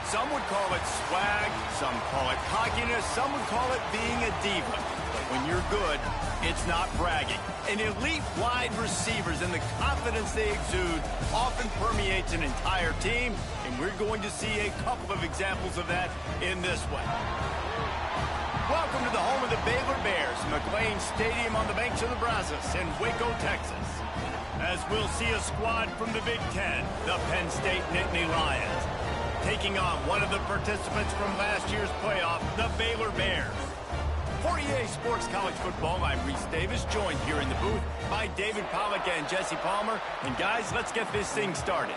Some would call it swag, some call it cockiness, some would call it being a diva. But when you're good, it's not bragging. And elite wide receivers and the confidence they exude often permeates an entire team, and we're going to see a couple of examples of that in this one. Welcome to the home of the Baylor Bears, McLean Stadium on the banks of the Brazos in Waco, Texas. As we'll see a squad from the Big Ten, the Penn State Nittany Lions, taking on one of the participants from last year's playoff, the Baylor Bears. For EA Sports College Football, I'm Reese Davis, joined here in the booth by David Pollack and Jesse Palmer. And guys, let's get this thing started.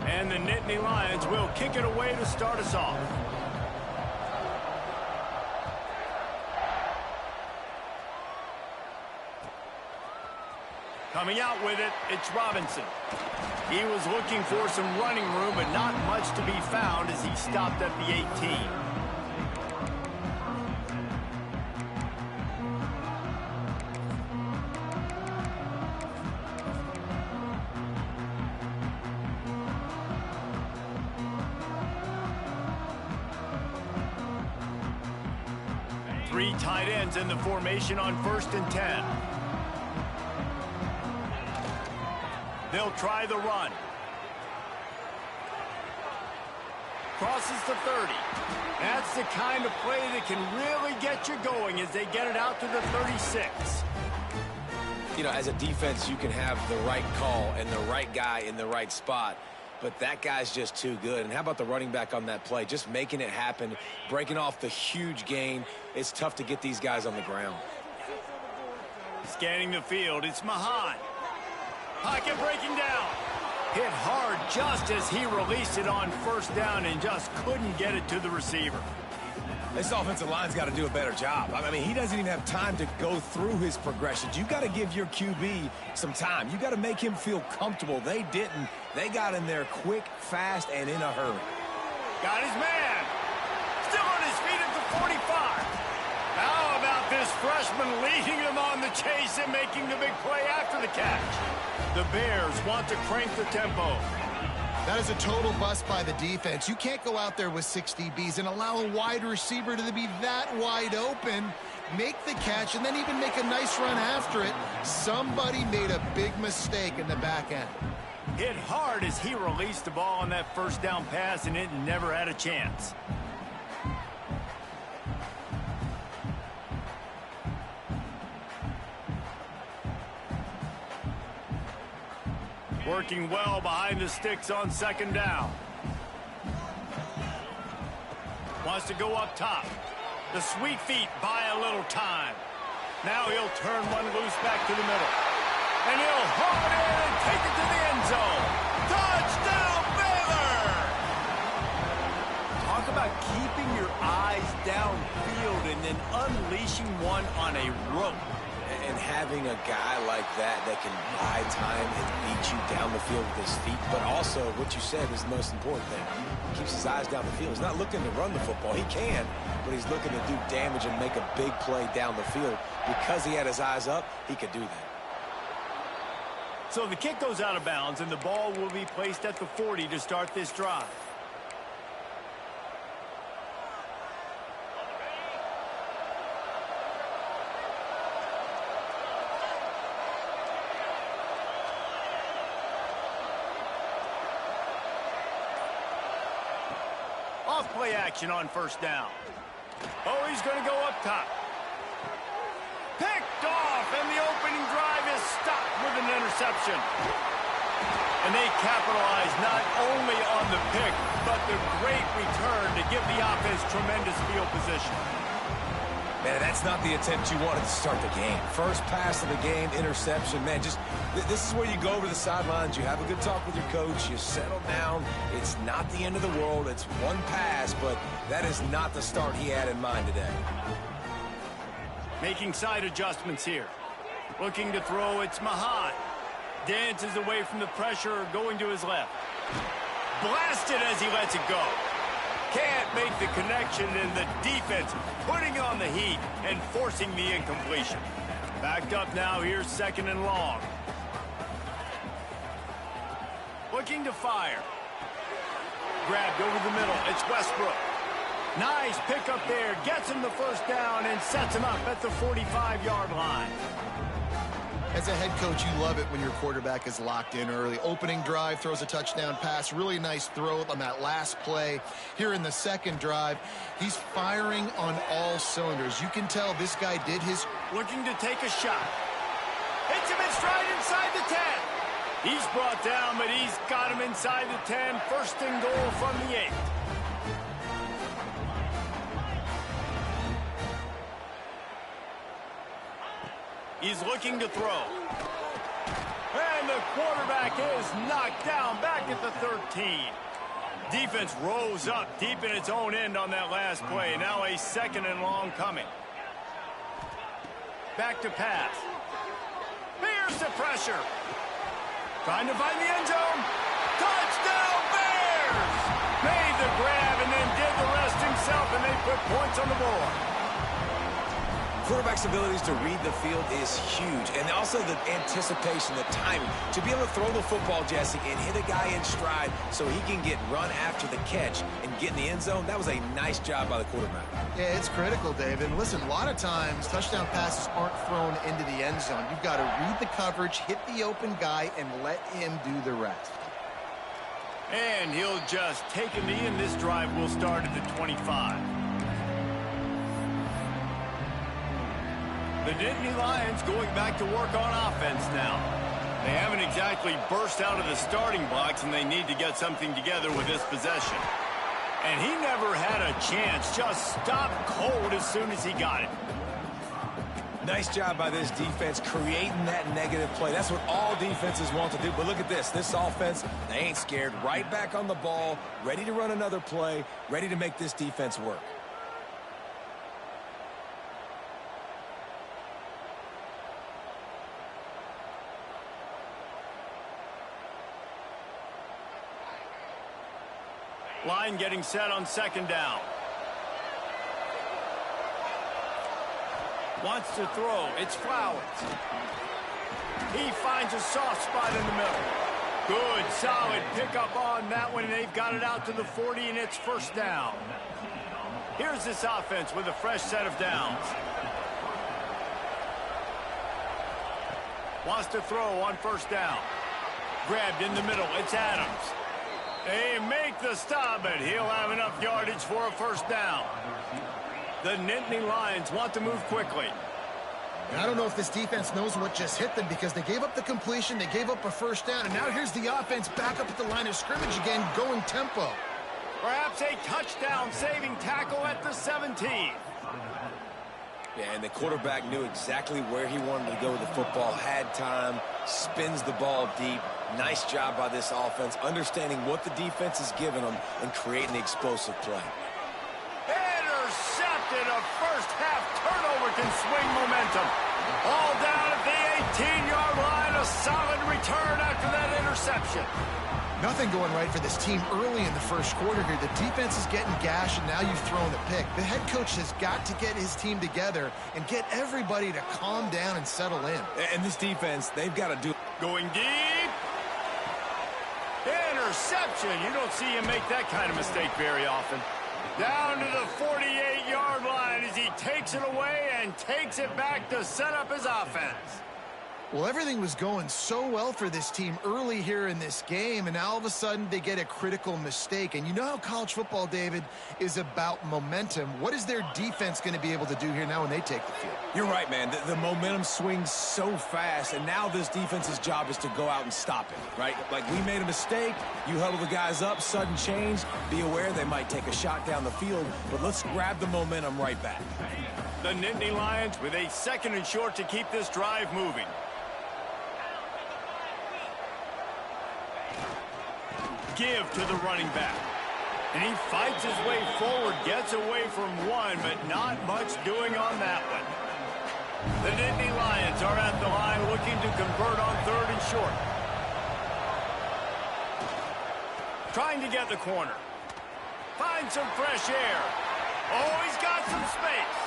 And the Nittany Lions will kick it away to start us off. Coming out with it, it's Robinson. He was looking for some running room, but not much to be found as he stopped at the 18. Three tight ends in the formation on 1st and 10. They'll try the run. Crosses the 30. That's the kind of play that can really get you going as they get it out to the 36. You know, as a defense, you can have the right call and the right guy in the right spot. But that guy's just too good. And how about the running back on that play? Just making it happen, breaking off the huge gain. It's tough to get these guys on the ground. Scanning the field, it's Mahan. Pocket breaking down. Hit hard just as he released it on 1st down and just couldn't get it to the receiver. This offensive line's got to do a better job. I mean, he doesn't even have time to go through his progressions. You got to give your QB some time. You got to make him feel comfortable. They didn't. They got in there quick, fast, and in a hurry. Got his man. Still on his feet at the 45. How about this freshman leading them on the chase and making the big play after the catch? The Bears want to crank the tempo. That is a total bust by the defense. You can't go out there with 6 DBs and allow a wide receiver to be that wide open, make the catch, and then even make a nice run after it. Somebody made a big mistake in the back end. Hit hard as he released the ball on that 1st down pass, and it never had a chance. Working well behind the sticks on 2nd down. Wants to go up top. The sweet feet buy a little time. Now he'll turn one loose back to the middle. And he'll haul it in and take it to the end zone. Touchdown, Baylor! Talk about keeping your eyes downfield and then unleashing one on a rope. And having a guy like that can buy time and beat you down the field with his feet, but also what you said is the most important thing. He keeps his eyes down the field. He's not looking to run the football. He can, but he's looking to do damage and make a big play down the field. Because he had his eyes up, he could do that. So the kick goes out of bounds, and the ball will be placed at the 40 to start this drive. Off-play action on 1st down. Oh, he's going to go up top. Picked off, and the opening drive is stopped with an interception. And they capitalize not only on the pick, but the great return to give the offense tremendous field position. Man, that's not the attempt you wanted to start the game. First pass of the game, interception. Man, just this is where you go over the sidelines. You have a good talk with your coach. You settle down. It's not the end of the world. It's one pass, but that is not the start he had in mind today. Making side adjustments here. Looking to throw, it's Mahan. Dances away from the pressure, going to his left. Blasted as he lets it go. Can't make the connection, and the defense putting on the heat and forcing the incompletion. Backed up now, here's 2nd and long. Looking to fire. Grabbed over the middle, it's Westbrook. Nice pickup there, gets him the first down and sets him up at the 45-yard line. As a head coach, you love it when your quarterback is locked in early. Opening drive, throws a touchdown pass. Really nice throw on that last play. Here in the 2nd drive, he's firing on all cylinders. You can tell this guy did his... Looking to take a shot. Hits him in stride inside the 10. He's brought down, but he's got him inside the 10. 1st and goal from the 8. He's looking to throw. And the quarterback is knocked down back at the 13. Defense rose up deep in its own end on that last play. Now a 2nd and long coming. Back to pass. Here's the pressure. Trying to find the end zone. Touchdown Bears! Made the grab and then did the rest himself, and they put points on the board. Quarterback's abilities to read the field is huge, and also the anticipation, the timing. To be able to throw the football, Jesse, and hit a guy in stride so he can get run after the catch and get in the end zone, that was a nice job by the quarterback. Yeah, it's critical, David. And listen, a lot of times, touchdown passes aren't thrown into the end zone. You've got to read the coverage, hit the open guy, and let him do the rest. And he'll just take a knee, and this drive will start at the 25. The Nittany Lions going back to work on offense now. They haven't exactly burst out of the starting blocks, and they need to get something together with this possession. And he never had a chance, just stopped cold as soon as he got it. Nice job by this defense creating that negative play. That's what all defenses want to do. But look at this. This offense, they ain't scared. Right back on the ball, ready to run another play, ready to make this defense work. Line getting set on 2nd down. Wants to throw. It's Flowers. He finds a soft spot in the middle. Good, solid pickup on that one, and they've got it out to the 40, and it's 1st down. Here's this offense with a fresh set of downs. Wants to throw on 1st down. Grabbed in the middle. It's Adams. They make the stop, but he'll have enough yardage for a 1st down. The Nittany Lions want to move quickly. And I don't know if this defense knows what just hit them, because they gave up the completion, they gave up a 1st down, and now here's the offense back up at the line of scrimmage again, going tempo. Perhaps a touchdown-saving tackle at the 17. Yeah, and the quarterback knew exactly where he wanted to go with the football, had time, spins the ball deep. Nice job by this offense, understanding what the defense is giving them and creating the explosive play. Intercepted. A first-half turnover can swing momentum. All down at the 18-yard line. A solid return after that interception. Nothing going right for this team early in the 1st quarter here. The defense is getting gashed, and now you've thrown a pick. The head coach has got to get his team together and get everybody to calm down and settle in. And this defense, they've got to do... Going deep. Interception. You don't see him make that kind of mistake very often. Down to the 48-yard line as he takes it away and takes it back to set up his offense. Well, everything was going so well for this team early here in this game, and now all of a sudden they get a critical mistake. And you know how college football, David, is about momentum. What is their defense going to be able to do here now when they take the field? You're right, man. The momentum swings so fast, and now this defense's job is to go out and stop it, right? Like, we made a mistake, you huddle the guys up, sudden change, be aware they might take a shot down the field, but let's grab the momentum right back. The Nittany Lions with a 2nd and short to keep this drive moving. Give to the running back. And he fights his way forward, gets away from one, but not much doing on that one. The Nittany Lions are at the line looking to convert on 3rd and short. Trying to get the corner. Find some fresh air. Oh, he's got some space.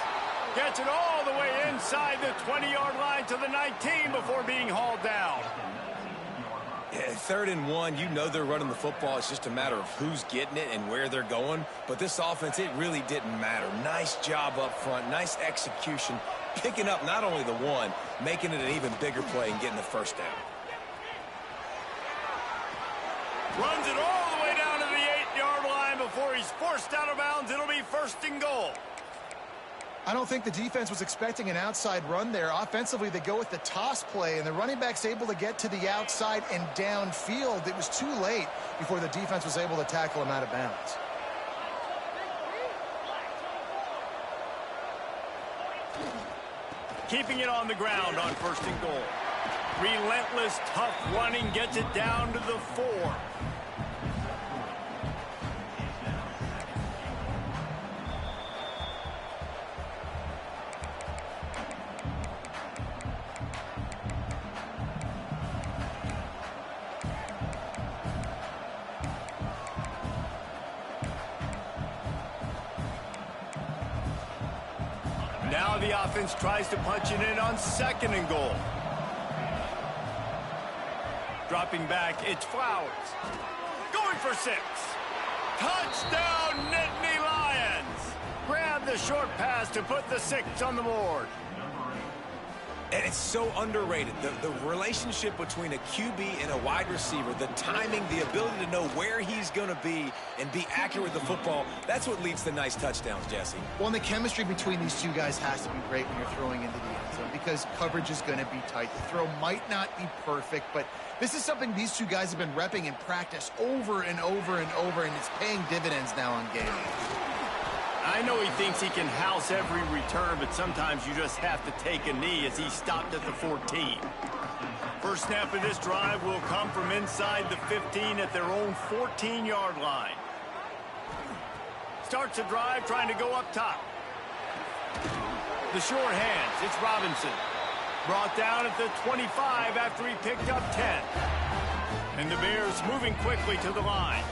Gets it all the way inside the 20-yard line to the 19 before being hauled down. Yeah, 3rd and 1, you know they're running the football. It's just a matter of who's getting it and where they're going. But this offense, it really didn't matter. Nice job up front, nice execution, picking up not only the one, making it an even bigger play and getting the first down. Runs it all the way down to the 8-yard line before he's forced out of bounds. It'll be 1st and goal. I don't think the defense was expecting an outside run there. Offensively, they go with the toss play, and the running back's able to get to the outside and downfield. It was too late before the defense was able to tackle him out of bounds. Keeping it on the ground on 1st and goal. Relentless, tough running gets it down to the 4. Now the offense tries to punch it in on 2nd and goal. Dropping back, it's Flowers. Going for 6. Touchdown, Nittany Lions! Grab the short pass to put the 6 on the board. And it's so underrated. The relationship between a QB and a wide receiver, the timing, the ability to know where he's going to be and be accurate with the football, that's what leads to nice touchdowns, Jesse. Well, and the chemistry between these two guys has to be great when you're throwing into the end zone because coverage is going to be tight. The throw might not be perfect, but this is something these two guys have been repping in practice over and over and over, and it's paying dividends now on game. I know he thinks he can house every return, but sometimes you just have to take a knee as he stopped at the 14. First snap of this drive will come from inside the 15 at their own 14-yard line. Starts the drive trying to go up top. The short hands, it's Robinson. Brought down at the 25 after he picked up 10. And the Bears moving quickly to the line.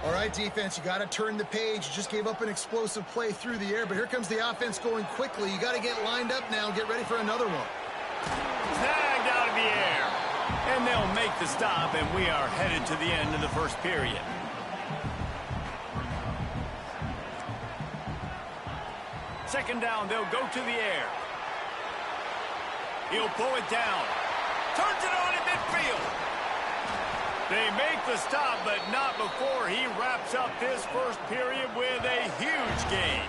All right, defense, you got to turn the page. You just gave up an explosive play through the air, but here comes the offense going quickly. You got to get lined up now and get ready for another one. Snagged out of the air. And they'll make the stop, and we are headed to the end of the first period. Second down, they'll go to the air. He'll pull it down. Turns it on in midfield. They make the stop, but not before he wraps up this first period with a huge gain.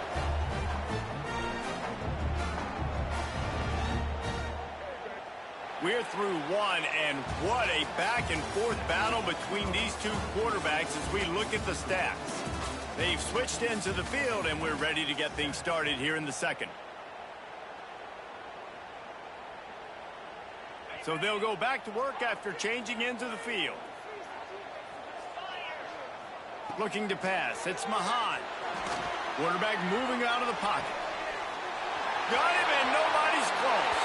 We're through one, and what a back-and-forth battle between these two quarterbacks as we look at the stats. They've switched into the field, and we're ready to get things started here in the second. So they'll go back to work after changing into the field. Looking to pass, it's Mahan. Quarterback moving out of the pocket. Got him, and nobody's close.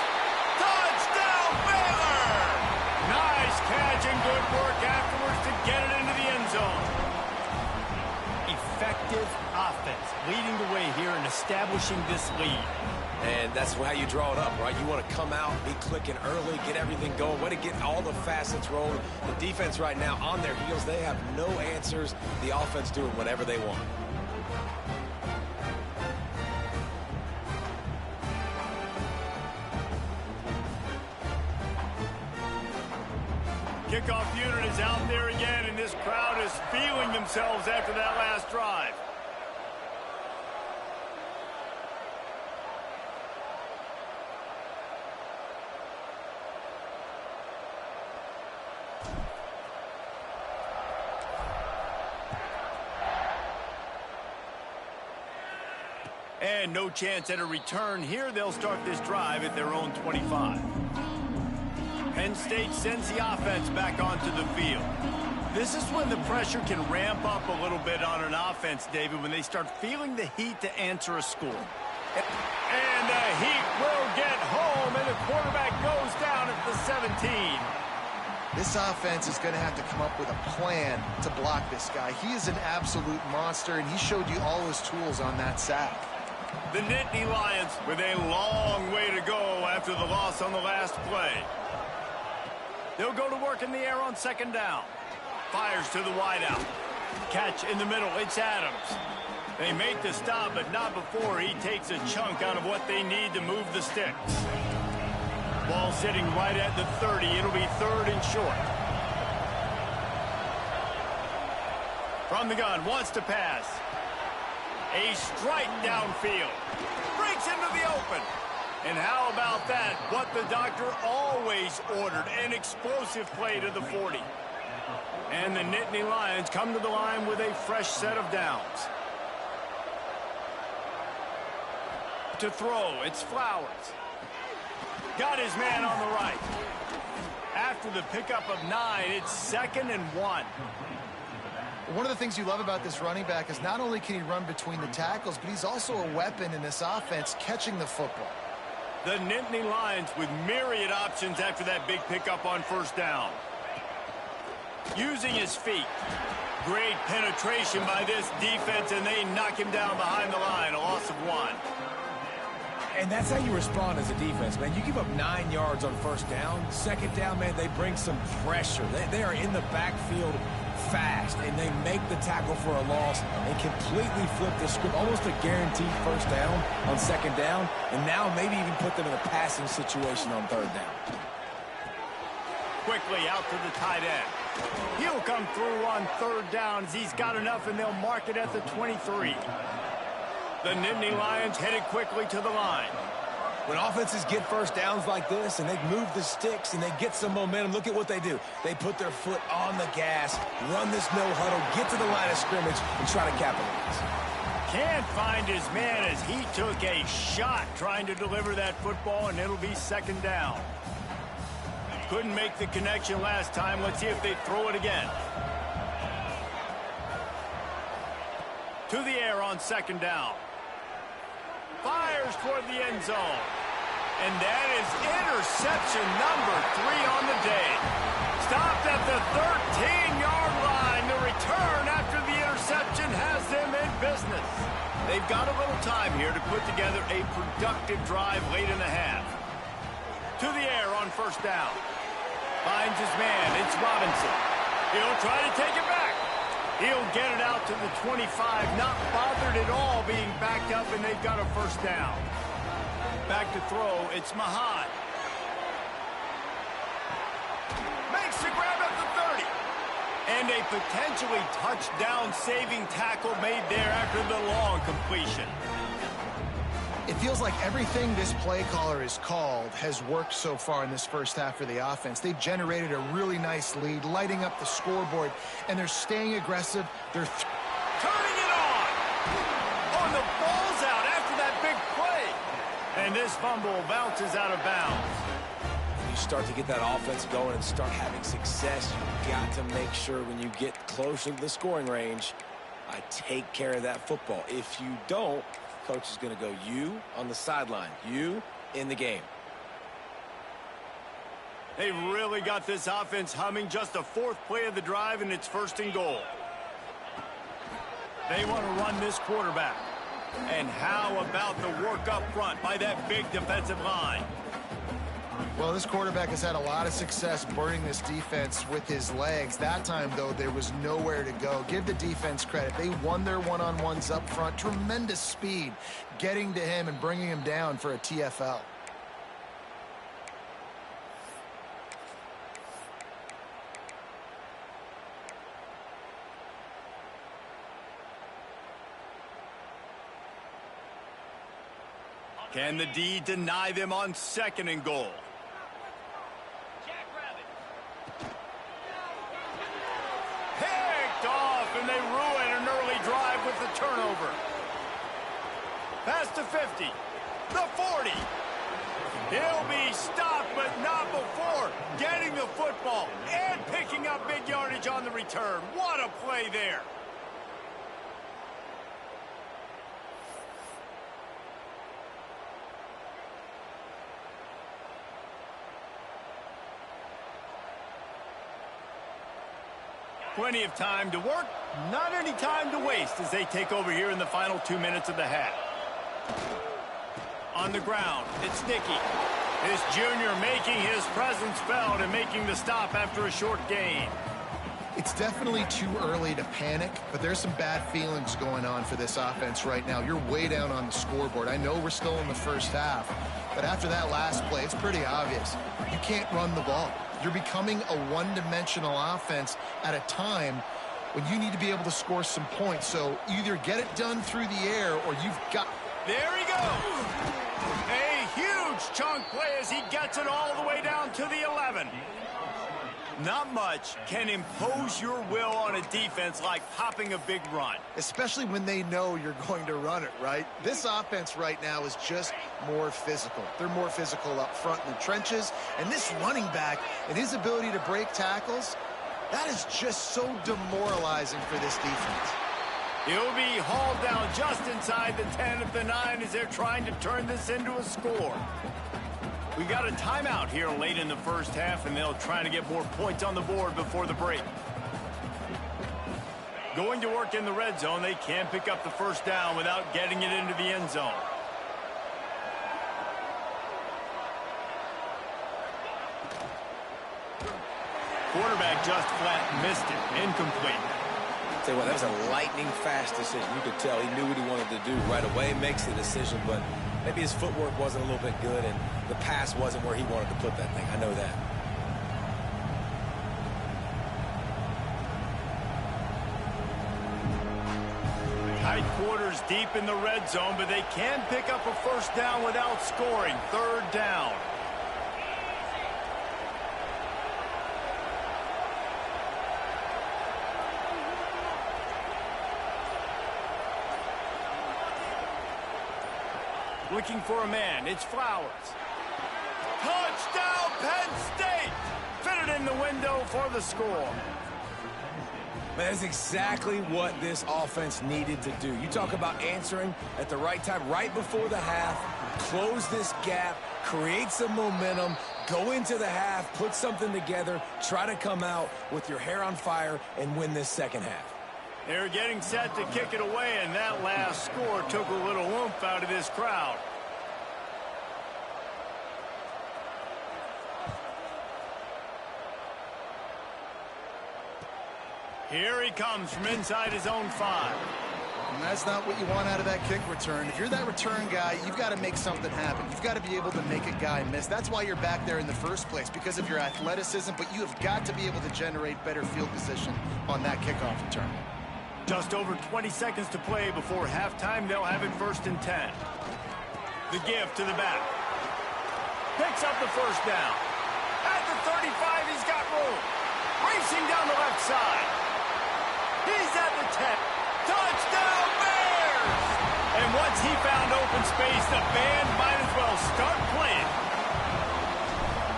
Touchdown, Baylor! Nice catch and good work afterwards to get it into the end zone. Effective offense leading the way here and establishing this lead. And that's how you draw it up, right? You want to come out, be clicking early, get everything going, way to get all the facets rolling. The defense right now on their heels, they have no answers. The offense doing whatever they want. Kickoff unit is out there again, and this crowd is feeling themselves after that last drive. And no chance at a return here. They'll start this drive at their own 25. Penn State sends the offense back onto the field. This is when the pressure can ramp up a little bit on an offense, David, when they start feeling the heat to answer a score. And the heat will get home. This offense is going to have to come up with a plan to block this guy. He is an absolute monster, and he showed you all his tools on that sack. The Nittany Lions with a long way to go after the loss on the last play. They'll go to work in the air on second down. Fires to the wideout. Catch in the middle. It's Adams. They make the stop, but not before he takes a chunk out of what they need to move the sticks. Ball sitting right at the 30. It'll be third and short. From the gun, wants to pass. A strike downfield. Breaks into the open. And how about that? What the doctor always ordered, an explosive play to the 40. And the Nittany Lions come to the line with a fresh set of downs. To throw, it's Flowers. Got his man on the right. After the pickup of 9, it's 2nd and 1. One of the things you love about this running back is not only can he run between the tackles, but he's also a weapon in this offense catching the football. The Nittany Lions with myriad options after that big pickup on first down. Using his feet. Great penetration by this defense, and they knock him down behind the line. A loss of 1. And that's how you respond as a defense, man. You give up 9 yards on first down. Second down, man, they bring some pressure. They are in the backfield fast, and they make the tackle for a loss and completely flip the script. Almost a guaranteed first down on second down, and now maybe even put them in a passing situation on third down. Quickly out to the tight end. He'll come through on third down as he's got enough, and they'll mark it at the 23. The Nittany Lions headed quickly to the line. When offenses get first downs like this and they move the sticks and they get some momentum, look at what they do. They put their foot on the gas, run this no huddle, get to the line of scrimmage, and try to capitalize. Can't find his man as he took a shot trying to deliver that football, and it'll be second down. Couldn't make the connection last time. Let's see if they throw it again. To the air on second down. Fires toward the end zone. And that is interception number 3 on the day. Stopped at the 13-yard line. The return after the interception has them in business. They've got a little time here to put together a productive drive late in the half. To the air on first down. Finds his man. It's Robinson. He'll try to take it back. He'll get it out to the 25, not bothered at all being backed up, and they've got a first down. Back to throw, it's Mahad. Makes the grab at the 30. And a potentially touchdown-saving tackle made there after the long completion. It feels like everything this play caller has called has worked so far in this first half for the offense. They've generated a really nice lead, lighting up the scoreboard, and they're staying aggressive. They're turning it on. Oh, and the ball's out after that big play. And this fumble bounces out of bounds. When you start to get that offense going and start having success, you've got to make sure when you get closer to the scoring range, I take care of that football. If you don't, coach is going to go, you on the sideline, you in the game. They really got this offense humming. Just the 4th play of the drive, and it's 1st and goal. They want to run this quarterback. And how about the work up front by that big defensive line? Well, this quarterback has had a lot of success burning this defense with his legs. That time, though, there was nowhere to go. Give the defense credit. They won their one-on-ones up front. Tremendous speed getting to him and bringing him down for a TFL. Can the D deny them on 2nd and goal? Picked off, and they ruin an early drive with the turnover. Past the 50, the 40. He'll be stopped, but not before getting the football and picking up big yardage on the return. What a play there. Plenty of time to work, not any time to waste as they take over here in the final 2 minutes of the half. On the ground, it's Nicky. This junior making his presence felt and making the stop after a short gain. It's definitely too early to panic, but there's some bad feelings going on for this offense right now. You're way down on the scoreboard. I know we're still in the first half, but after that last play, it's pretty obvious. You can't run the ball. You're becoming a one-dimensional offense at a time when you need to be able to score some points. So either get it done through the air or you've got... There he goes! A huge chunk play as he gets it all the way down to the 11. Not much can impose your will on a defense like popping a big run. Especially when they know you're going to run it, right? This offense right now is just more physical. They're more physical up front in the trenches. And this running back and his ability to break tackles, that is just so demoralizing for this defense. He'll be hauled down just inside the 10 at the 9 as they're trying to turn this into a score. We got a timeout here late in the first half, and they'll try to get more points on the board before the break. Going to work in the red zone, they can't pick up the first down without getting it into the end zone. Quarterback just flat missed it. Incomplete. Tell you what, that was a lightning-fast decision. You could tell he knew what he wanted to do right away, makes the decision, but maybe his footwork wasn't a little bit good, and the pass wasn't where he wanted to put that thing. I know that. Tight quarters deep in the red zone, but they can pick up a first down without scoring. Third down. Looking for a man. It's Flowers. Touchdown, Penn State! Fitted in the window for the score. That's exactly what this offense needed to do. You talk about answering at the right time, right before the half, close this gap, create some momentum, go into the half, put something together, try to come out with your hair on fire and win this second half. They're getting set to kick it away, and that last score took a little oomph out of this crowd. Here he comes from inside his own 5. And that's not what you want out of that kick return. If you're that return guy, you've got to make something happen. You've got to be able to make a guy miss. That's why you're back there in the first place, because of your athleticism, but you have got to be able to generate better field position on that kickoff return. Just over 20 seconds to play before halftime. They'll have it 1st and 10. The give to the back. Picks up the first down. At the 35, he's got room. Racing down the left side. He's at the 10. Touchdown, Bears! And once he found open space, the band might as well start playing.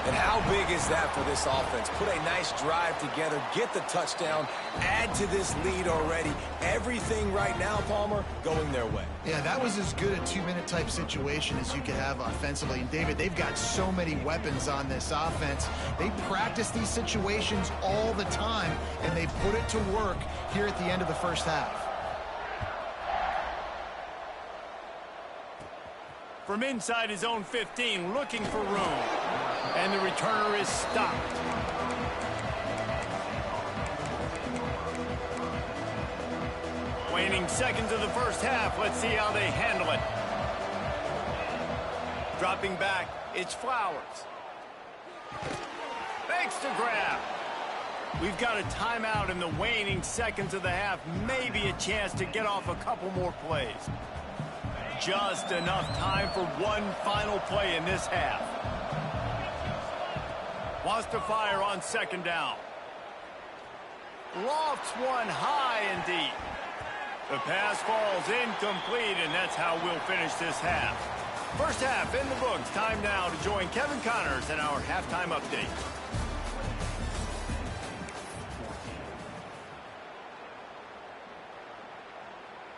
And how big is that for this offense? Put a nice drive together, get the touchdown, add to this lead already. Everything right now, Palmer, going their way. Yeah, that was as good a 2-minute type situation as you could have offensively. And David, they've got so many weapons on this offense. They practice these situations all the time, and they put it to work here at the end of the first half. From inside his own 15, looking for room. And the returner is stopped. Waning seconds of the first half. Let's see how they handle it. Dropping back, it's Flowers. Makes the grab. We've got a timeout in the waning seconds of the half. Maybe a chance to get off a couple more plays. Just enough time for one final play in this half. Wants to fire on 2nd down. Lofts one high and deep. The pass falls incomplete, and that's how we'll finish this half. First half in the books. Time now to join Kevin Connors in our halftime update.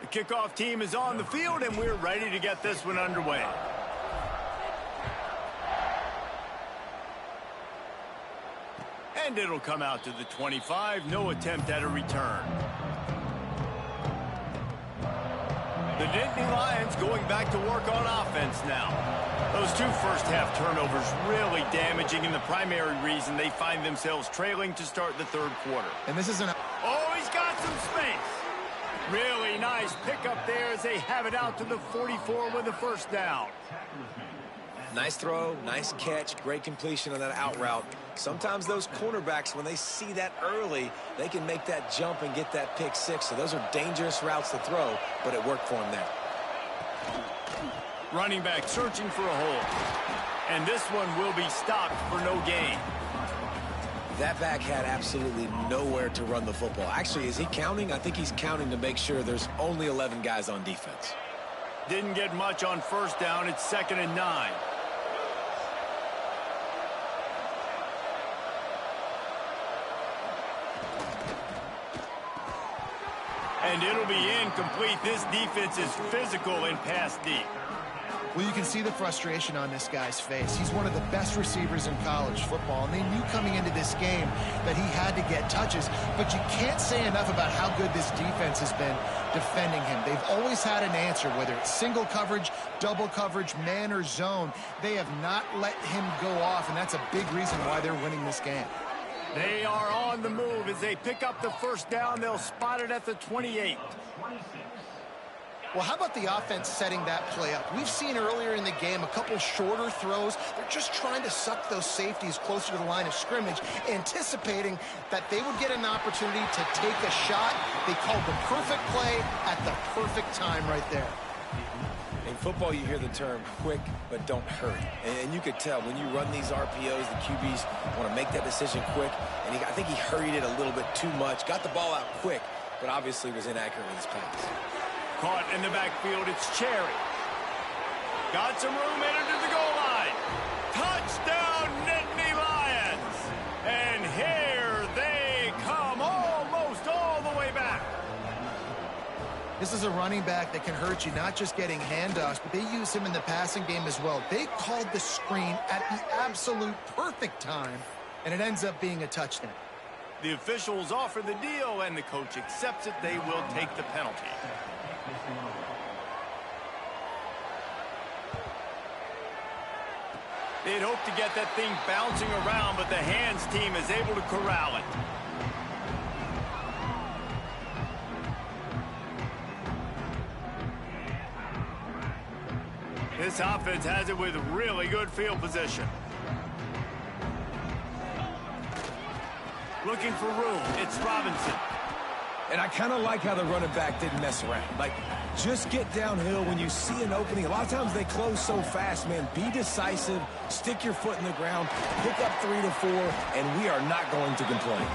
The kickoff team is on the field, and we're ready to get this one underway. And it'll come out to the 25. No attempt at a return. The Nittany Lions going back to work on offense now. Those two first-half turnovers really damaging, and the primary reason they find themselves trailing to start the third quarter. And this isn't a... Oh, he's got some space. Really nice pickup there as they have it out to the 44 with a first down. Nice throw, nice catch, great completion on that out route. Sometimes those cornerbacks, when they see that early, they can make that jump and get that pick six. So those are dangerous routes to throw, but it worked for him there. Running back searching for a hole. And this one will be stopped for no gain. That back had absolutely nowhere to run the football. Actually, is he counting? I think he's counting to make sure there's only 11 guys on defense. Didn't get much on first down. It's 2nd and 9. And it'll be incomplete. This defense is physical and pass deep. Well, you can see the frustration on this guy's face. He's one of the best receivers in college football, and they knew coming into this game that he had to get touches, but you can't say enough about how good this defense has been defending him. They've always had an answer, whether it's single coverage, double coverage, man or zone. They have not let him go off, and that's a big reason why they're winning this game. They are on the move as they pick up the first down. They'll spot it at the 28. Well, how about the offense setting that play up? We've seen earlier in the game a couple shorter throws. They're just trying to suck those safeties closer to the line of scrimmage, anticipating that they would get an opportunity to take a shot. They called the perfect play at the perfect time right there. In football, you hear the term quick, but don't hurry. And you could tell when you run these RPOs, the QBs want to make that decision quick. And I think he hurried it a little bit too much, got the ball out quick, but obviously was inaccurate with his pass. Caught in the backfield, it's Cherry. Got some room headed to the goal line. Touchdown, Nittany Lions! And here they come, almost all the way back. This is a running back that can hurt you, not just getting handoffs, but they use him in the passing game as well. They called the screen at the absolute perfect time, and it ends up being a touchdown. The officials offer the deal, and the coach accepts it. They will take the penalty. They'd hope to get that thing bouncing around, but the hands team is able to corral it. This offense has it with really good field position. Looking for room. It's Robinson. And I kind of like how the running back didn't mess around. Like, just get downhill when you see an opening. A lot of times they close so fast, man. Be decisive, stick your foot in the ground, pick up 3 to 4, and we are not going to complain.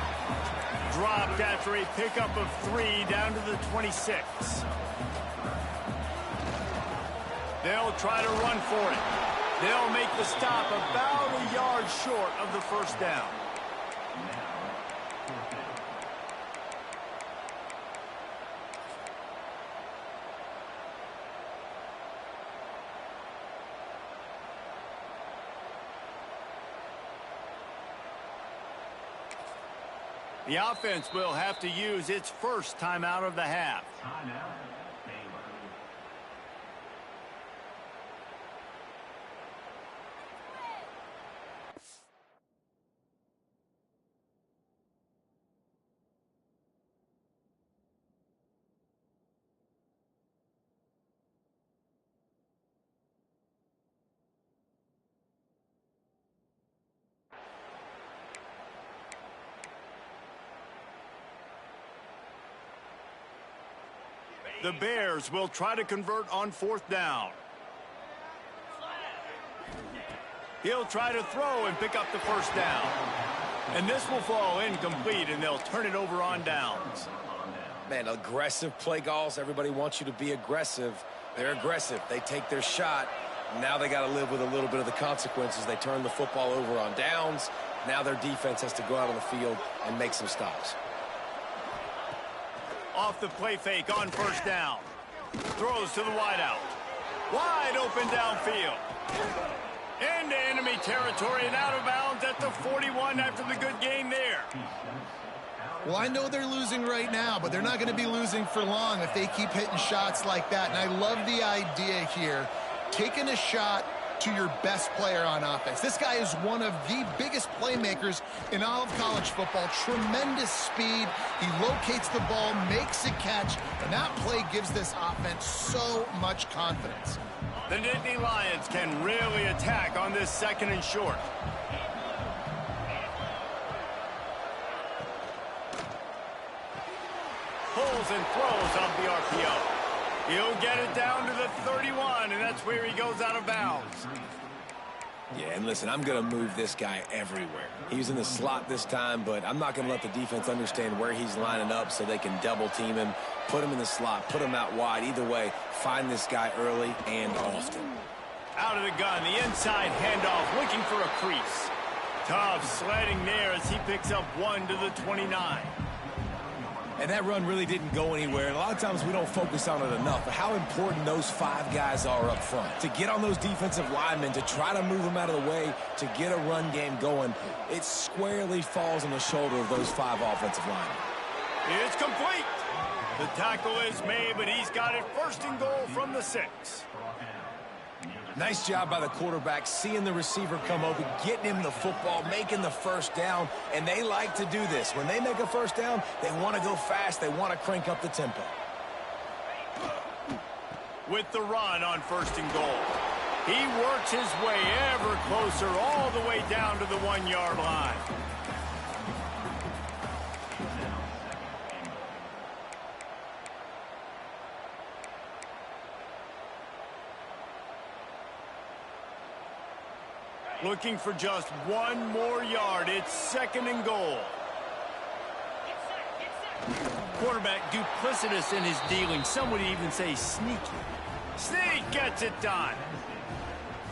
Dropped after a pickup of 3 down to the 26. They'll try to run for it. They'll make the stop about a yard short of the first down. The offense will have to use its first timeout of the half. The Bears will try to convert on 4th down. He'll try to throw and pick up the first down. And this will fall incomplete, and they'll turn it over on downs. Man, aggressive play calls. Everybody wants you to be aggressive. They're aggressive. They take their shot. Now they got to live with a little bit of the consequences. They turn the football over on downs. Now their defense has to go out on the field and make some stops. Off the play fake on 1st down. Throws to the wideout. Wide open downfield. Into enemy territory and out of bounds at the 41 after the good game there. Well, I know they're losing right now, but they're not going to be losing for long if they keep hitting shots like that. And I love the idea here, taking a shot to your best player on offense. This guy is one of the biggest playmakers in all of college football. Tremendous speed. He locates the ball, makes a catch, and that play gives this offense so much confidence. The Nittany Lions can really attack on this 2nd and short. Pulls and throws off the RPO. He'll get it down to the 31, and that's where he goes out of bounds. Yeah, and listen, I'm going to move this guy everywhere. He was in the slot this time, but I'm not going to let the defense understand where he's lining up so they can double team him, put him in the slot, put him out wide. Either way, find this guy early and often. Out of the gun, the inside handoff, looking for a crease. Tough sledding there as he picks up 1 to the 29. And that run really didn't go anywhere. And a lot of times we don't focus on it enough. But how important those 5 guys are up front. To get on those defensive linemen, to try to move them out of the way, to get a run game going, it squarely falls on the shoulder of those 5 offensive linemen. It's complete. The tackle is made, but he's got it 1st and goal from the 6. Nice job by the quarterback, seeing the receiver come open, getting him the football, making the 1st down, and they like to do this. When they make a 1st down, they want to go fast. They want to crank up the tempo. With the run on 1st and goal. He works his way ever closer all the way down to the 1-yard line. Looking for just 1 more yard. It's 2nd and goal. Quarterback duplicitous in his dealing. Some would even say sneaky. Sneak gets it done.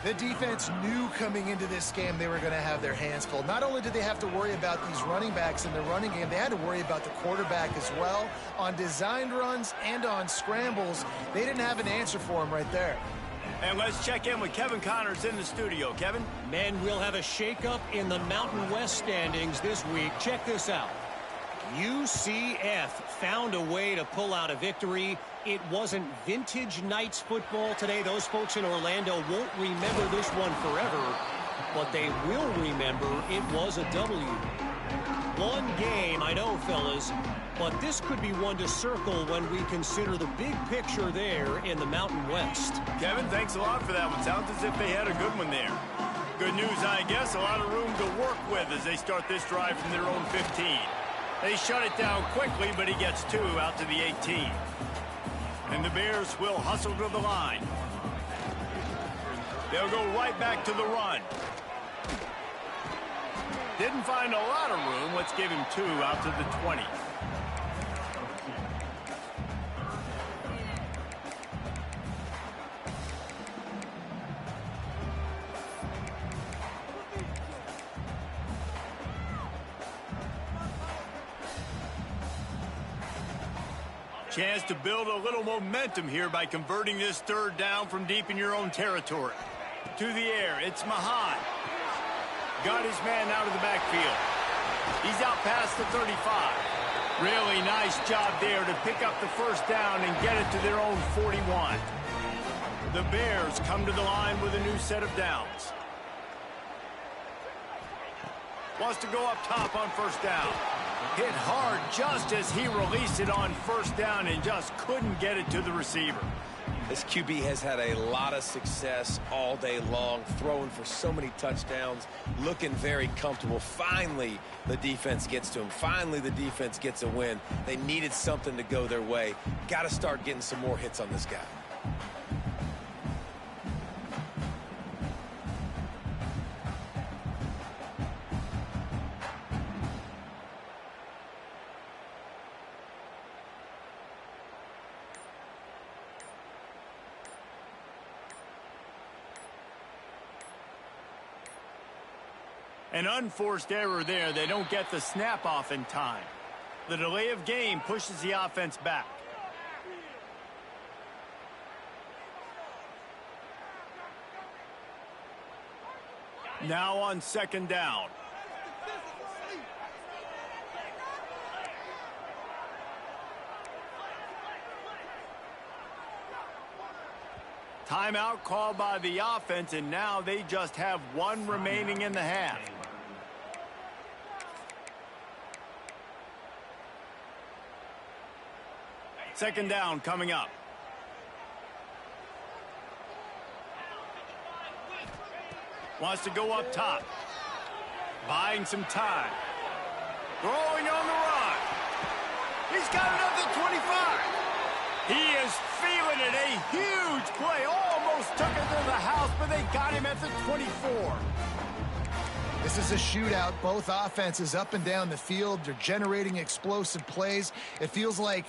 The defense knew coming into this game they were going to have their hands full. Not only did they have to worry about these running backs in the running game, they had to worry about the quarterback as well. On designed runs and on scrambles, they didn't have an answer for him right there. And let's check in with Kevin Connors in the studio. Kevin? Men will have a shakeup in the Mountain West standings this week. Check this out. UCF found a way to pull out a victory. It wasn't vintage Knights football today. Those folks in Orlando won't remember this one forever, but they will remember it was a W. One game, I know, fellas, but this could be one to circle when we consider the big picture there in the Mountain West. Kevin, thanks a lot for that one. Sounds as if they had a good one there. Good news, I guess, a lot of room to work with as they start this drive from their own 15. They shut it down quickly, but he gets 2 out to the 18. And the Bears will hustle to the line. They'll go right back to the run. Didn't find a lot of room. Let's give him 2 out to the 20. Chance to build a little momentum here by converting this 3rd down from deep in your own territory. To the air, it's Mahan. Got his man out of the backfield. He's out past the 35. Really nice job there to pick up the 1st down and get it to their own 41. The Bears come to the line with a new set of downs. Wants to go up top on 1st down. Hit hard just as he released it on 1st down and just couldn't get it to the receiver. This QB has had a lot of success all day long, throwing for so many touchdowns, looking very comfortable. Finally, the defense gets to him. Finally, the defense gets a win. They needed something to go their way. Got to start getting some more hits on this guy. An unforced error there. They don't get the snap off in time. The delay of game pushes the offense back. Now on second down. Timeout called by the offense, and now they just have one remaining in the half. Second down coming up. Wants to go up top. Buying some time. Throwing on the run. He's got it up to 25. He is feeling it. A huge play. Almost took it to the house, but they got him at the 24. This is a shootout. Both offenses up and down the field. They're generating explosive plays. It feels like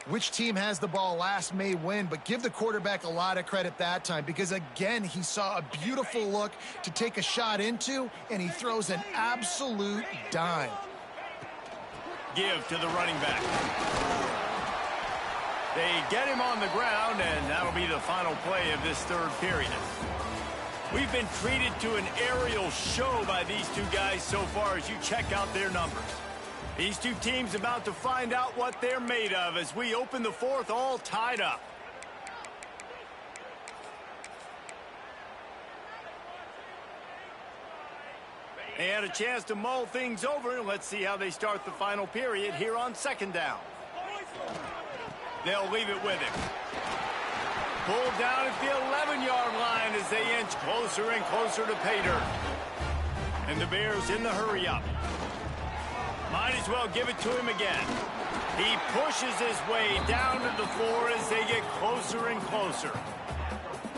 which team has the ball last may win, but give the quarterback a lot of credit that time because, again, he saw a beautiful look to take a shot into, and he throws an absolute dime. Give to the running back. They get him on the ground, and that'll be the final play of this third period. We've been treated to an aerial show by these two guys so far as you check out their numbers. These two teams about to find out what they're made of as we open the fourth all tied up. They had a chance to mull things over. Let's see how they start the final period here on second down. They'll leave it with him. Pulled down at the 11-yard line as they inch closer and closer to pay dirt. And the Bears in the hurry up. Might as well give it to him again. He pushes his way down to the floor as they get closer and closer.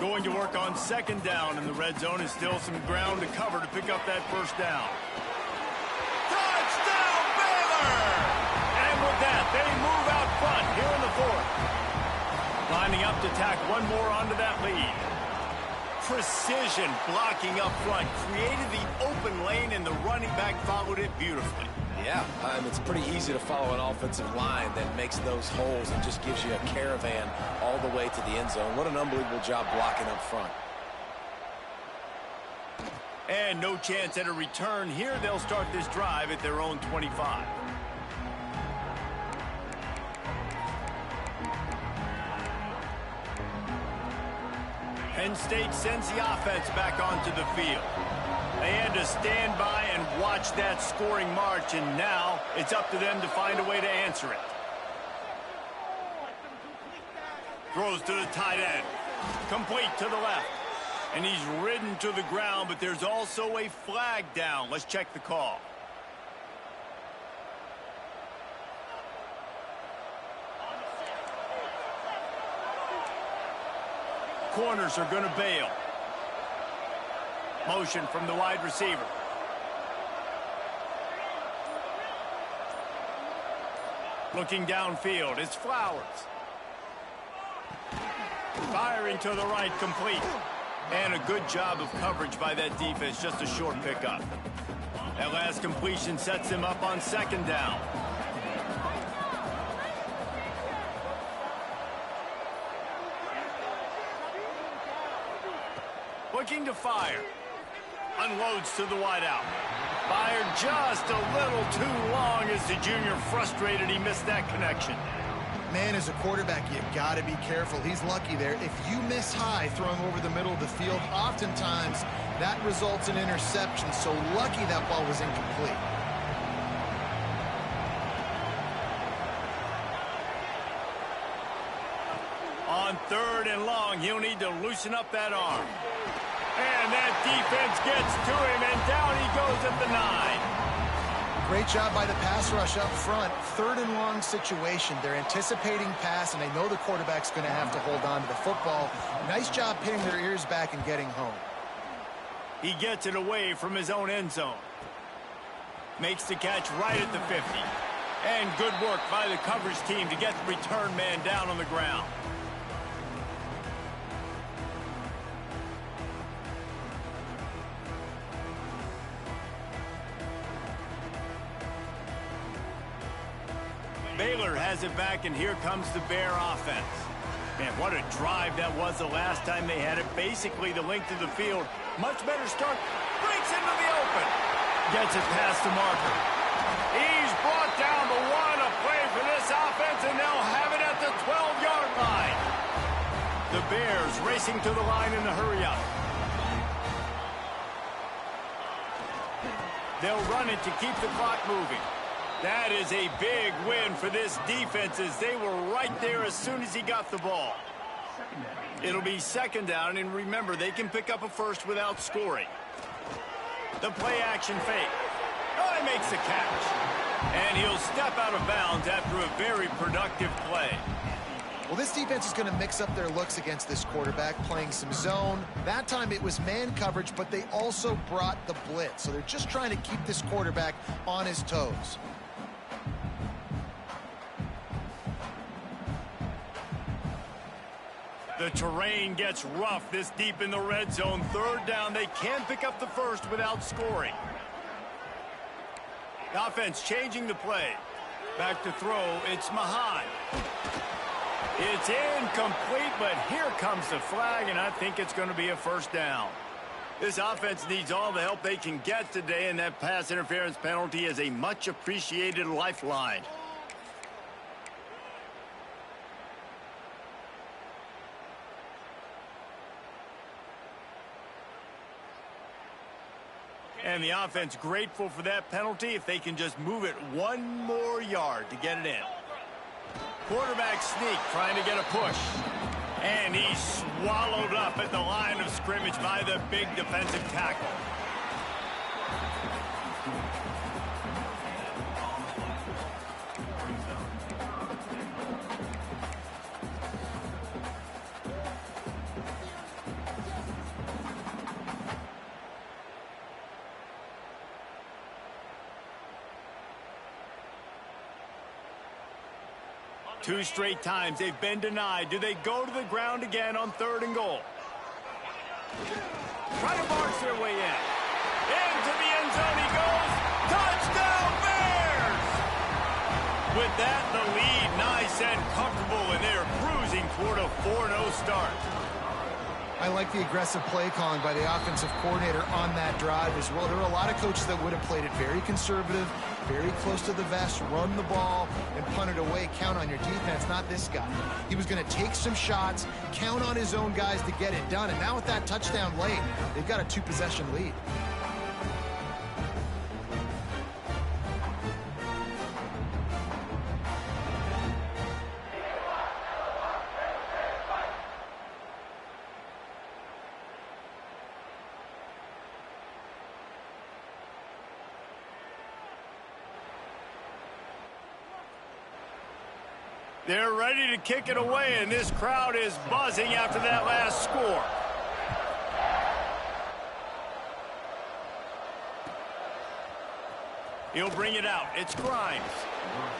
Going to work on second down, and the red zone is still some ground to cover to pick up that first down. Touchdown, Baylor! And with that, they move out front here in the fourth. Lining up to tack one more onto that lead. Precision blocking up front created the open lane, and the running back followed it beautifully. Yeah, it's pretty easy to follow an offensive line that makes those holes and just gives you a caravan all the way to the end zone. What an unbelievable job blocking up front. And no chance at a return here. They'll start this drive at their own 25. Penn State sends the offense back onto the field. They had to stand by and watch that scoring march, and now it's up to them to find a way to answer it. Throws to the tight end. Complete to the left. And he's ridden to the ground, but there's also a flag down. Let's check the call. Corners are going to bail. Motion from the wide receiver. Looking downfield, it's Flowers. Firing to the right, complete. And a good job of coverage by that defense, just a short pickup. That last completion sets him up on second down. Looking to fire. Unloads to the wideout. Fired just a little too long as the junior frustrated he missed that connection. Man, as a quarterback, you got to be careful. He's lucky there. If you miss high throwing over the middle of the field, oftentimes that results in interception. So lucky that ball was incomplete. On third and long, he'll need to loosen up that arm. And that defense gets to him, and down he goes at the 9. Great job by the pass rush up front. Third and long situation. They're anticipating pass, and they know the quarterback's going to have to hold on to the football. Nice job pinning their ears back and getting home. He gets it away from his own end zone. Makes the catch right at the 50. And good work by the coverage team to get the return man down on the ground. Baylor has it back, and here comes the Bear offense. Man, what a drive that was the last time they had it. Basically the length of the field. Much better start. Breaks it gets it past the marker. He's brought down the one. A play for this offense, and they'll have it at the 12-yard line. The Bears racing to the line in the hurry-up. They'll run it to keep the clock moving. That is a big win for this defense as they were right there as soon as he got the ball. It'll be second down, and remember, they can pick up a first without scoring. The play-action fake. Oh, he makes the catch. And he'll step out of bounds after a very productive play. Well, this defense is going to mix up their looks against this quarterback, playing some zone. That time it was man coverage, but they also brought the blitz. So they're just trying to keep this quarterback on his toes. The terrain gets rough this deep in the red zone. Third down, they can pick up the first without scoring. The offense changing the play. Back to throw, it's Mahan. It's incomplete, but here comes the flag, and I think it's going to be a first down. This offense needs all the help they can get today, and that pass interference penalty is a much-appreciated lifeline. And the offense grateful for that penalty if they can just move it one more yard to get it in. Quarterback sneak trying to get a push. And he's swallowed up at the line of scrimmage by the big defensive tackle. Two straight times they've been denied. Do they go to the ground again on 3rd and goal? Try to march their way in. Into the end zone he goes. Touchdown Bears! With that, the lead nice and comfortable, and they're cruising toward a 4-0 start. I like the aggressive play calling by the offensive coordinator on that drive as well. There are a lot of coaches that would have played it very conservative, very close to the vest, run the ball, and punt it away. Count on your defense, not this guy. He was going to take some shots, count on his own guys to get it done. And now with that touchdown late, they've got a 2-possession lead. They're ready to kick it away, and this crowd is buzzing after that last score. He'll bring it out. It's Grimes.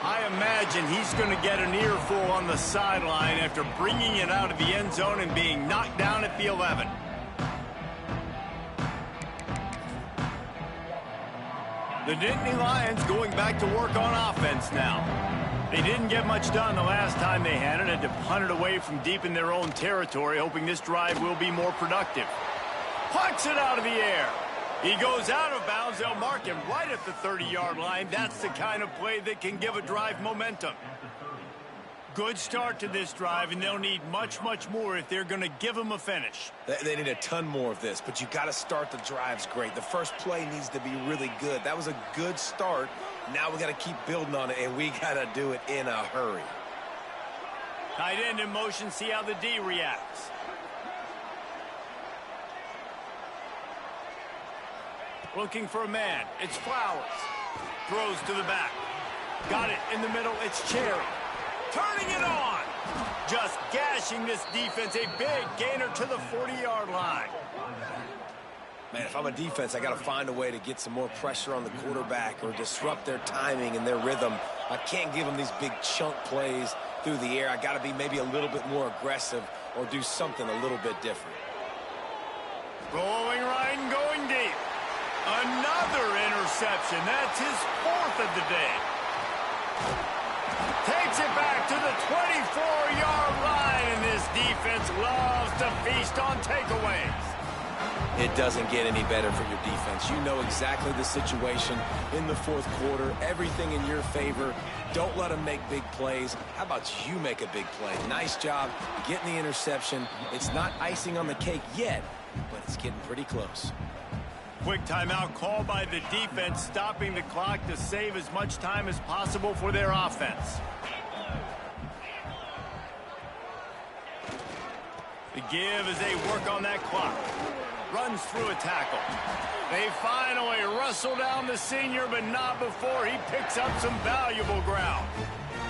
I imagine he's going to get an earful on the sideline after bringing it out of the end zone and being knocked down at the 11. The Nittany Lions going back to work on offense now. They didn't get much done the last time they had it, and to punt it away from deep in their own territory, hoping this drive will be more productive. Pucks it out of the air. He goes out of bounds. They'll mark him right at the 30-yard line. That's the kind of play that can give a drive momentum. Good start to this drive, and they'll need much, much more if they're going to give them a finish. They need a ton more of this, but you got to start the drives great. The first play needs to be really good. That was a good start. Now we got to keep building on it, and we got to do it in a hurry. Tight end in motion, see how the D reacts. Looking for a man. It's Flowers. Throws to the back. Got it in the middle. It's Cherry. Turning it on. Just gashing this defense. A big gainer to the 40-yard line. Man, if I'm a defense, I got to find a way to get some more pressure on the quarterback or disrupt their timing and their rhythm. I can't give them these big chunk plays through the air. I got to be maybe a little bit more aggressive or do something a little bit different. Rolling right and going deep. Another interception. That's his 4th of the day. Takes it back to the 24-yard line, and this defense loves to feast on takeaways. It doesn't get any better for your defense. You know exactly the situation in the fourth quarter, everything in your favor. Don't let them make big plays. How about you make a big play? Nice job getting the interception. It's not icing on the cake yet, but it's getting pretty close. Quick timeout called by the defense, stopping the clock to save as much time as possible for their offense. The give as they work on that clock. Runs through a tackle. They finally wrestle down the senior, but not before he picks up some valuable ground.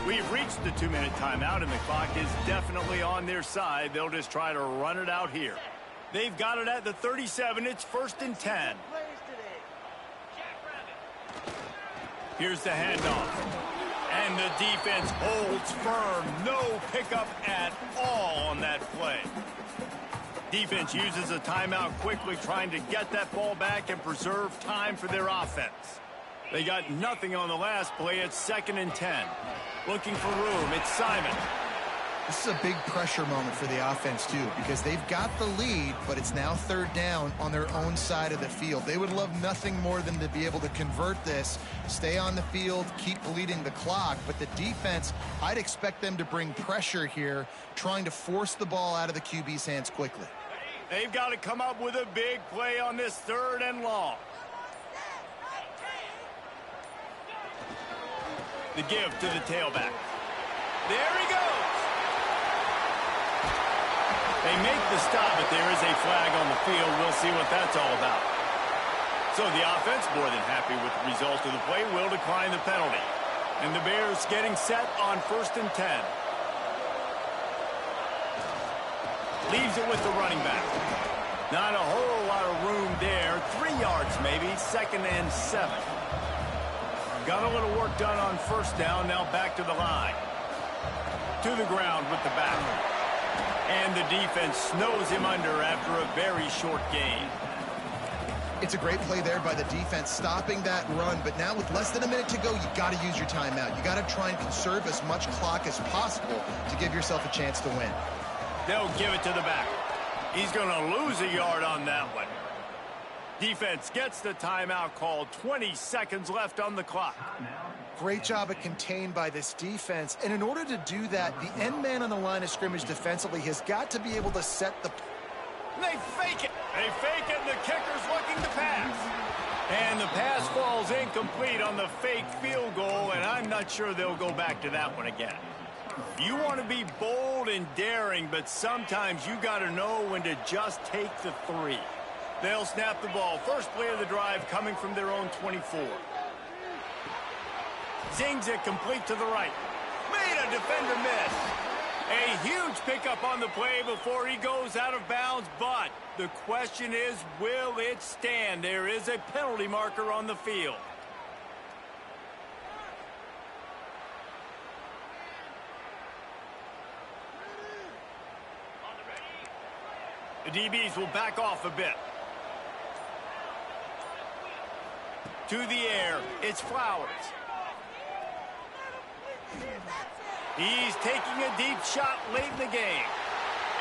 We've reached the 2-minute timeout, and the clock is definitely on their side. They'll just try to run it out here. They've got it at the 37. It's 1st and 10. Here's the handoff. And the defense holds firm. No pickup at all on that play. Defense uses a timeout quickly, trying to get that ball back and preserve time for their offense. They got nothing on the last play. It's 2nd and 10. Looking for room. It's Simon. This is a big pressure moment for the offense, too, because they've got the lead, but it's now 3rd down on their own side of the field. They would love nothing more than to be able to convert this, stay on the field, keep bleeding the clock. But the defense, I'd expect them to bring pressure here, trying to force the ball out of the QB's hands quickly. They've got to come up with a big play on this 3rd and long. The give to the tailback. There he goes. They make the stop, but there is a flag on the field. We'll see what that's all about. So the offense, more than happy with the result of the play, will decline the penalty. And the Bears getting set on 1st and 10. Leaves it with the running back. Not a whole lot of room there. 3 yards maybe. 2nd and 7. Got a little work done on 1st down. Now back to the line. To the ground with the back. And the defense snows him under after a very short gain. It's a great play there by the defense, stopping that run. But now with less than a minute to go, you got to use your timeout. You got to try and conserve as much clock as possible to give yourself a chance to win. They'll give it to the back. He's going to lose a yard on that one. Defense gets the timeout called. 20 seconds left on the clock. Great job at contained by this defense. And in order to do that, the end man on the line of scrimmage defensively has got to be able to set the... They fake it. They fake it, and the kicker's looking to pass. And the pass falls incomplete on the fake field goal, and I'm not sure they'll go back to that one again. You want to be bold and daring, but sometimes you got to know when to just take the 3. They'll snap the ball. First play of the drive coming from their own 24. Zings it complete to the right. Made a defender miss. A huge pickup on the play before he goes out of bounds, but the question is, will it stand? There is a penalty marker on the field. The DBs will back off a bit. To the air, it's Flowers. He's taking a deep shot late in the game.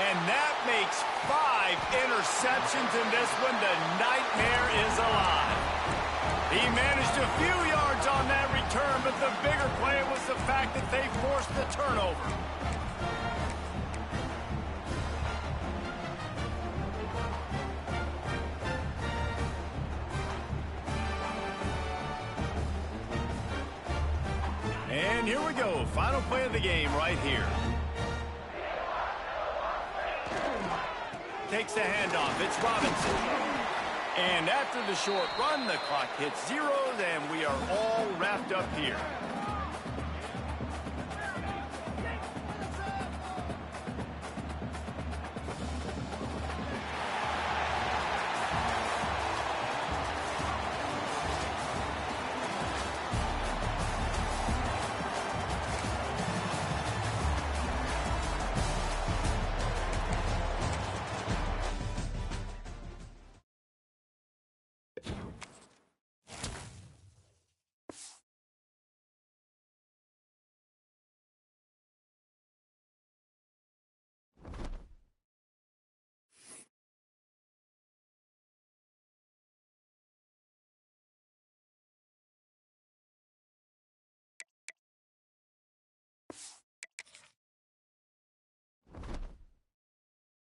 And that makes 5 interceptions in this one. The nightmare is alive. He managed a few yards on that return, but the bigger play was the fact that they forced the turnover. And here we go. Final play of the game right here. Takes the handoff. It's Robinson. And after the short run, the clock hits zeros, and we are all wrapped up here.